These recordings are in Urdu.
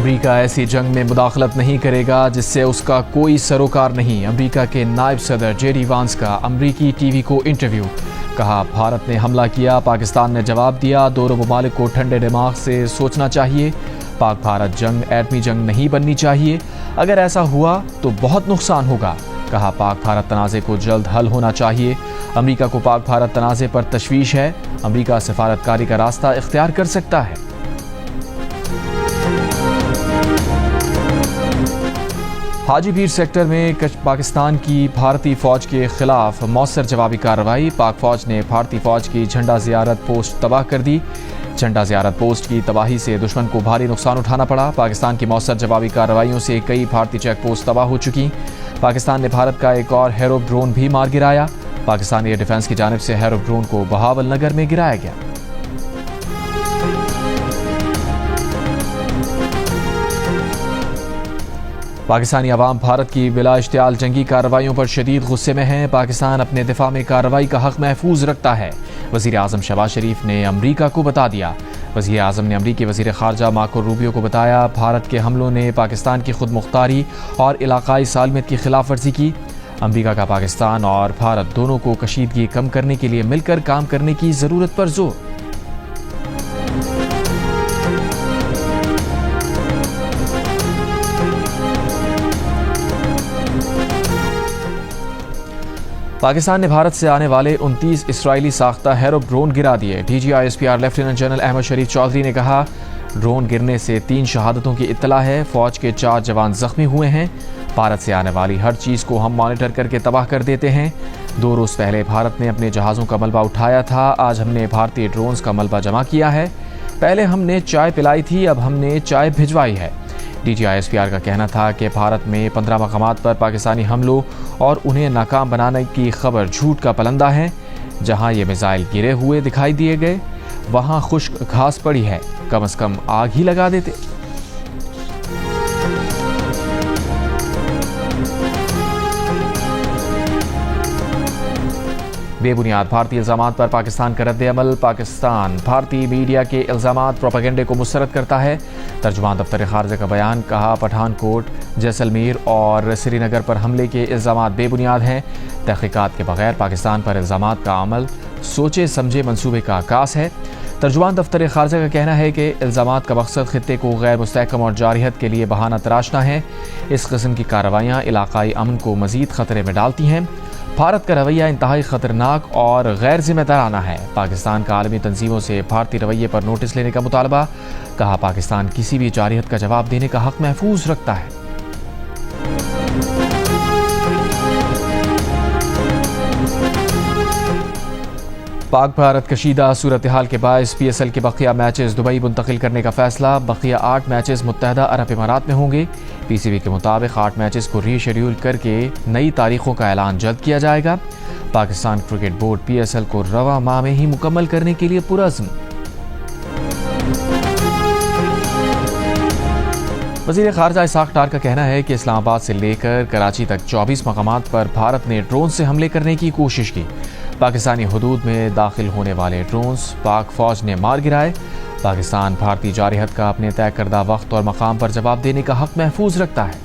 امریکہ ایسی جنگ میں مداخلت نہیں کرے گا جس سے اس کا کوئی سروکار نہیں۔ امریکہ کے نائب صدر جے ڈی وانس کا امریکی ٹی وی کو انٹرویو۔ کہا بھارت نے حملہ کیا، پاکستان نے جواب دیا، دونوں ممالک کو ٹھنڈے دماغ سے سوچنا چاہیے۔ پاک بھارت جنگ ایٹمی جنگ نہیں بننی چاہیے، اگر ایسا ہوا تو بہت نقصان ہوگا۔ کہا پاک بھارت تنازع کو جلد حل ہونا چاہیے۔ امریکہ کو پاک بھارت تنازع پر تشویش ہے، امریکہ سفارتکاری کا راستہ اختیار کر سکتا ہے۔ حاجی پیر سیکٹر میں پاکستان کی بھارتی فوج کے خلاف مؤثر جوابی کارروائی۔ پاک فوج نے بھارتی فوج کی جھنڈا زیارت پوسٹ تباہ کر دی۔ جھنڈا زیارت پوسٹ کی تباہی سے دشمن کو بھاری نقصان اٹھانا پڑا۔ پاکستان کی مؤثر جوابی کارروائیوں سے کئی بھارتی چیک پوسٹ تباہ ہو چکی۔ پاکستان نے بھارت کا ایک اور ہیرو ڈرون بھی مار گرایا۔ پاکستانی ایئر ڈیفنس کی جانب سے ہیرو ڈرون کو بہاول نگر میں گرایا گیا۔ پاکستانی عوام بھارت کی بلا اشتعال جنگی کارروائیوں پر شدید غصے میں ہیں۔ پاکستان اپنے دفاع میں کارروائی کا حق محفوظ رکھتا ہے، وزیر اعظم شہباز شریف نے امریکہ کو بتا دیا۔ وزیر اعظم نے امریکی وزیر خارجہ مارکو روبیو کو بتایا، بھارت کے حملوں نے پاکستان کی خود مختاری اور علاقائی سالمیت کی خلاف ورزی کی۔ امریکہ کا پاکستان اور بھارت دونوں کو کشیدگی کم کرنے کے لیے مل کر کام کرنے کی ضرورت پر زور۔ پاکستان نے بھارت سے آنے والے 29 اسرائیلی ساختہ ہیرو ڈرون گرا دیے۔ D G I S P R lieutenant general Ahmed Sharif Chaudhry نے کہا، ڈرون گرنے سے 3 شہادتوں کی اطلاع ہے، فوج کے 4 جوان زخمی ہوئے ہیں۔ بھارت سے آنے والی ہر چیز کو ہم مانیٹر کر کے تباہ کر دیتے ہیں۔ 2 روز پہلے بھارت نے اپنے جہازوں کا ملبہ اٹھایا تھا، آج ہم نے بھارتی ڈرونز کا ملبہ جمع کیا ہے۔ پہلے ہم نے چائے پلائی تھی، اب ہم نے چائے بھجوائی ہے۔ D G I S P R کا کہنا تھا کہ بھارت میں 15 مقامات پر پاکستانی حملوں اور انہیں ناکام بنانے کی خبر جھوٹ کا پلندہ ہے۔ جہاں یہ میزائل گرے ہوئے دکھائی دیے گئے، وہاں خشک گھاس پڑی ہے، کم از کم آگ ہی لگا دیتے۔ بے بنیاد بھارتی الزامات پر پاکستان کا رد عمل۔ پاکستان بھارتی میڈیا کے الزامات پروپیگنڈے کو مسترد کرتا ہے۔ ترجمان دفتر خارجہ کا بیان۔ کہا پٹھان کوٹ، جیسلمیر اور سری نگر پر حملے کے الزامات بے بنیاد ہیں۔ تحقیقات کے بغیر پاکستان پر الزامات کا عمل سوچے سمجھے منصوبے کا عکاس ہے۔ ترجمان دفتر خارجہ کا کہنا ہے کہ الزامات کا مقصد خطے کو غیر مستحکم اور جارحیت کے لیے بہانہ تراشنا ہے۔ اس قسم کی کارروائیاں علاقائی امن کو مزید خطرے میں ڈالتی ہیں۔ بھارت کا رویہ انتہائی خطرناک اور غیر ذمہ دارانہ ہے۔ پاکستان کا عالمی تنظیموں سے بھارتی رویے پر نوٹس لینے کا مطالبہ۔ کہا پاکستان کسی بھی جارحیت کا جواب دینے کا حق محفوظ رکھتا ہے۔ پاک بھارت کشیدہ صورتحال کے باعث پی ایس ایل کے بقیہ میچز دبئی منتقل کرنے کا فیصلہ۔ بقیہ 8 میچز متحدہ عرب امارات میں ہوں گے۔ پی سی بی کے مطابق 8 میچز کو ری شیڈیول کر کے نئی تاریخوں کا اعلان جلد کیا جائے گا۔ Pakistan cricket board P S L کو رواں ماہ میں ہی مکمل کرنے کے لیے پرعزم۔ وزیر خارجہ اسحاق ڈار کا کہنا ہے کہ اسلام آباد سے لے کر کراچی تک 24 مقامات پر بھارت نے ڈرون سے حملے کرنے کی کوشش کی۔ پاکستانی حدود میں داخل ہونے والے ڈرونز پاک فوج نے مار گرائے۔ پاکستان بھارتی جارحیت کا اپنے طے کردہ وقت اور مقام پر جواب دینے کا حق محفوظ رکھتا ہے۔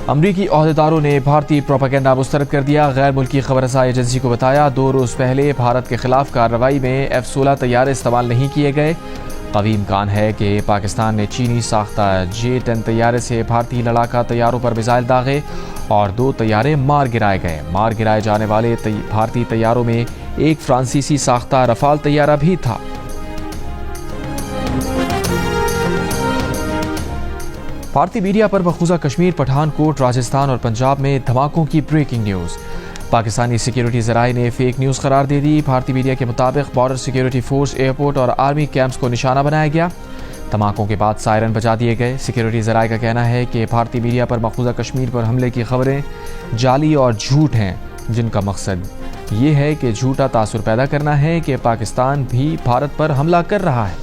امریکی عہدیداروں نے بھارتی پروپیگنڈا مسترد کر دیا۔ غیر ملکی خبر رسائی ایجنسی کو بتایا، 2 روز پہلے بھارت کے خلاف کارروائی میں F-16 طیارے استعمال نہیں کیے گئے۔ قوی امکان ہے کہ پاکستان نے چینی ساختہ J-10 طیارے سے بھارتی لڑاکا طیاروں پر میزائل داغے اور 2 طیارے مار گرائے گئے۔ مار گرائے جانے والے بھارتی طیاروں میں ایک فرانسیسی ساختہ رفال طیارہ بھی تھا۔ بھارتی میڈیا پر مقبوضہ کشمیر، پٹھان کوٹ، راجستھان اور پنجاب میں دھماکوں کی بریکنگ نیوز۔ پاکستانی سیکیورٹی ذرائع نے فیک نیوز قرار دے دی۔ بھارتی میڈیا کے مطابق بارڈر سیکیورٹی فورس، ایئرپورٹ اور آرمی کیمپس کو نشانہ بنایا گیا۔ دھماکوں کے بعد سائرن بجا دیے گئے۔ سیکیورٹی ذرائع کا کہنا ہے کہ بھارتی میڈیا پر مقبوضہ کشمیر پر حملے کی خبریں جعلی اور جھوٹ ہیں، جن کا مقصد یہ ہے کہ جھوٹا تاثر پیدا کرنا ہے کہ پاکستان بھی بھارت پر حملہ کر رہا ہے۔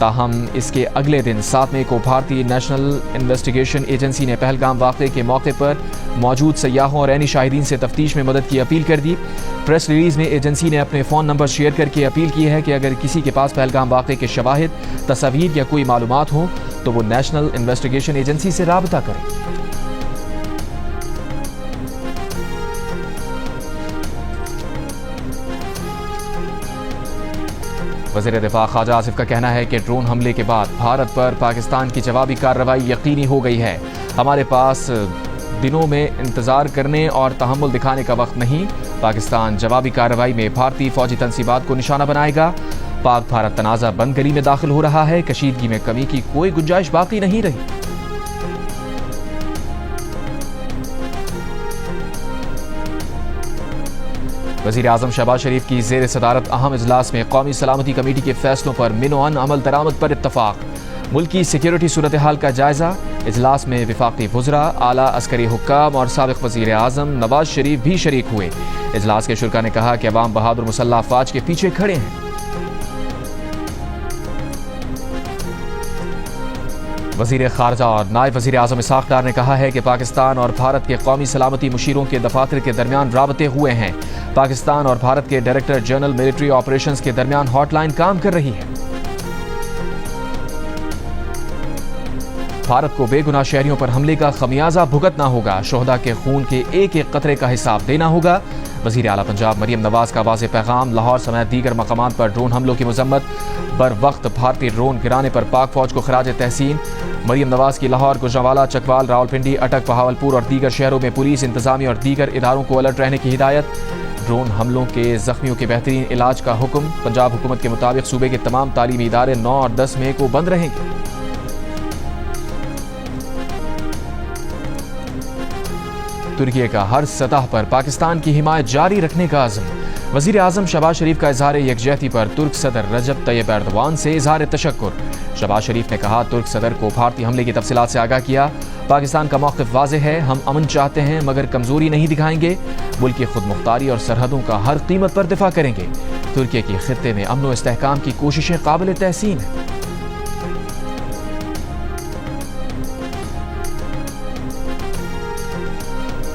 تاہم اس کے اگلے دن 7 مئی کو بھارتی نیشنل انویسٹیگیشن ایجنسی نے پہلگام واقعے کے موقع پر موجود سیاحوں اور عینی شاہدین سے تفتیش میں مدد کی اپیل کر دی۔ پریس ریلیز میں ایجنسی نے اپنے فون نمبر شیئر کر کے اپیل کی ہے کہ اگر کسی کے پاس پہلگام واقعے کے شواہد، تصاویر یا کوئی معلومات ہوں تو وہ نیشنل انویسٹیگیشن ایجنسی سے رابطہ کریں۔ وزیر دفاع خواجہ آصف کا کہنا ہے کہ ڈرون حملے کے بعد بھارت پر پاکستان کی جوابی کارروائی یقینی ہو گئی ہے۔ ہمارے پاس دنوں میں انتظار کرنے اور تحمل دکھانے کا وقت نہیں۔ پاکستان جوابی کارروائی میں بھارتی فوجی تنصیبات کو نشانہ بنائے گا۔ پاک بھارت تنازع بند گلی میں داخل ہو رہا ہے، کشیدگی میں کمی کی کوئی گنجائش باقی نہیں رہی۔ وزیر اعظم شہباز شریف کی زیر صدارت اہم اجلاس میں قومی سلامتی کمیٹی کے فیصلوں پر من و عن عمل درآمد پر اتفاق۔ ملکی سیکیورٹی صورتحال کا جائزہ۔ اجلاس میں وفاقی وزراء، اعلیٰ عسکری حکام اور سابق وزیر اعظم نواز شریف بھی شریک ہوئے۔ اجلاس کے شرکاء نے کہا کہ عوام بہادر مسلح افواج کے پیچھے کھڑے ہیں۔ وزیر خارجہ اور نائب وزیر اعظم اسحاق ڈار نے کہا ہے کہ پاکستان اور بھارت کے قومی سلامتی مشیروں کے دفاتر کے درمیان رابطے ہوئے ہیں۔ پاکستان اور بھارت کے ڈائریکٹر جنرل ملٹری آپریشنز کے درمیان ہاٹ لائن کام کر رہی ہے۔ بھارت کو بے گناہ شہریوں پر حملے کا خمیازہ بھگتنا ہوگا۔ شہداء کے خون کے ایک ایک قطرے کا حساب دینا ہوگا۔ وزیر اعلیٰ پنجاب مریم نواز کا واضح پیغام۔ لاہور سمیت دیگر مقامات پر ڈرون حملوں کی مذمت۔ بر وقت بھارتی ڈرون گرانے پر پاک فوج کو خراج تحسین۔ مریم نواز کی لاہور، گوجرانوالہ، چکوال، راولپنڈی، اٹک، بہاولپور اور دیگر شہروں میں پولیس، انتظامیہ اور دیگر اداروں کو الرٹ رہنے کی ہدایت۔ ڈرون حملوں کے زخمیوں کے بہترین علاج کا حکم۔ پنجاب حکومت کے مطابق صوبے کے تمام تعلیمی ادارے 9 اور 10 مئی کو بند رہیں گے۔ ترکی کا ہر سطح پر پاکستان کی حمایت جاری رکھنے کا عزم۔ وزیر اعظم شہباز شریف کا اظہار یکجہتی پر ترک صدر رجب طیب ایردوان سے اظہار تشکر۔ شہباز شریف نے کہا ترک صدر کو بھارتی حملے کی تفصیلات سے آگاہ کیا۔ پاکستان کا موقف واضح ہے، ہم امن چاہتے ہیں مگر کمزوری نہیں دکھائیں گے۔ ملک کی خود مختاری اور سرحدوں کا ہر قیمت پر دفاع کریں گے۔ ترکی کی خطے میں امن و استحکام کی کوششیں قابل تحسین ہیں۔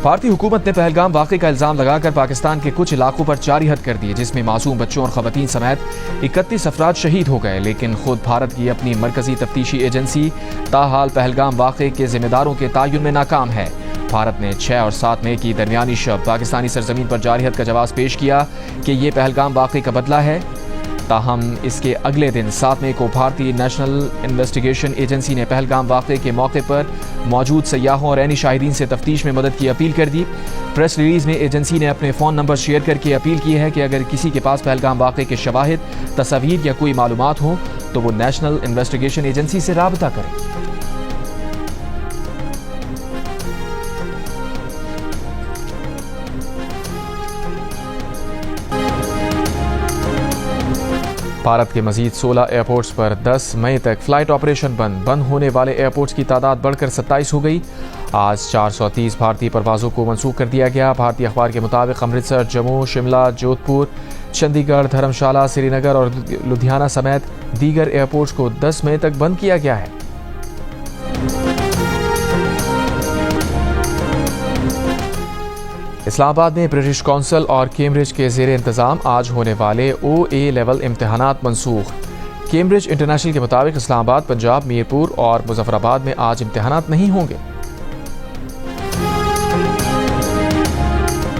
بھارتی حکومت نے پہلگام واقعے کا الزام لگا کر پاکستان کے کچھ علاقوں پر جاری حد کر دی، جس میں معصوم بچوں اور خواتین سمیت 31 افراد شہید ہو گئے، لیکن خود بھارت کی اپنی مرکزی تفتیشی ایجنسی تاحال پہلگام واقعے کے ذمہ داروں کے تعین میں ناکام ہے۔ بھارت نے 6 اور 7 مئی کی درمیانی شب پاکستانی سرزمین پر جاری حد کا جواز پیش کیا کہ یہ پہلگام واقعے کا بدلہ ہے، تاہم اس کے اگلے دن 7 مئی کو بھارتی نیشنل انویسٹیگیشن ایجنسی نے پہلگام واقعے کے موقع پر موجود سیاحوں اور عینی شاہدین سے تفتیش میں مدد کی اپیل کر دی۔ پریس ریلیز میں ایجنسی نے اپنے فون نمبر شیئر کر کے اپیل کی ہے کہ اگر کسی کے پاس پہلگام واقعے کے شواہد، تصاویر یا کوئی معلومات ہوں تو وہ نیشنل انویسٹیگیشن ایجنسی سے رابطہ کریں۔ بھارت کے مزید 16 ایئرپورٹس پر 10 مئی تک فلائٹ آپریشن بند ہونے والے ایئرپورٹس کی تعداد بڑھ کر 27 ہو گئی۔ آج 430 بھارتی پروازوں کو منسوخ کر دیا گیا۔ بھارتی اخبار کے مطابق امرتسر، جموں، شملہ، جودھپور، چندی گڑھ، دھرمشالہ، سری نگر اور لدھیانہ سمیت دیگر ایئرپورٹس کو 10 مئی تک بند کیا گیا ہے۔ اسلام آباد میں برٹش کونسل اور کیمبرج کے زیر انتظام آج ہونے والے OA لیول امتحانات منسوخ۔ کیمبرج انٹرنیشنل کے مطابق اسلام آباد، پنجاب، میرپور اور مظفر آباد میں آج امتحانات نہیں ہوں گے۔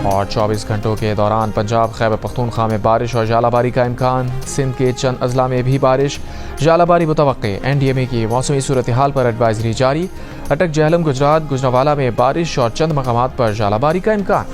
اور 24 گھنٹوں کے دوران پنجاب، خیبر پختونخوا میں بارش اور ژالہ باری کا امکان۔ سندھ کے چند اضلاع میں بھی بارش، ژالہ باری متوقع۔ NDMA کی موسمی صورتحال پر ایڈوائزری جاری۔ اٹک، جہلم، گجرات، گوجرانوالہ میں بارش اور چند مقامات پر ژالہ باری کا امکان۔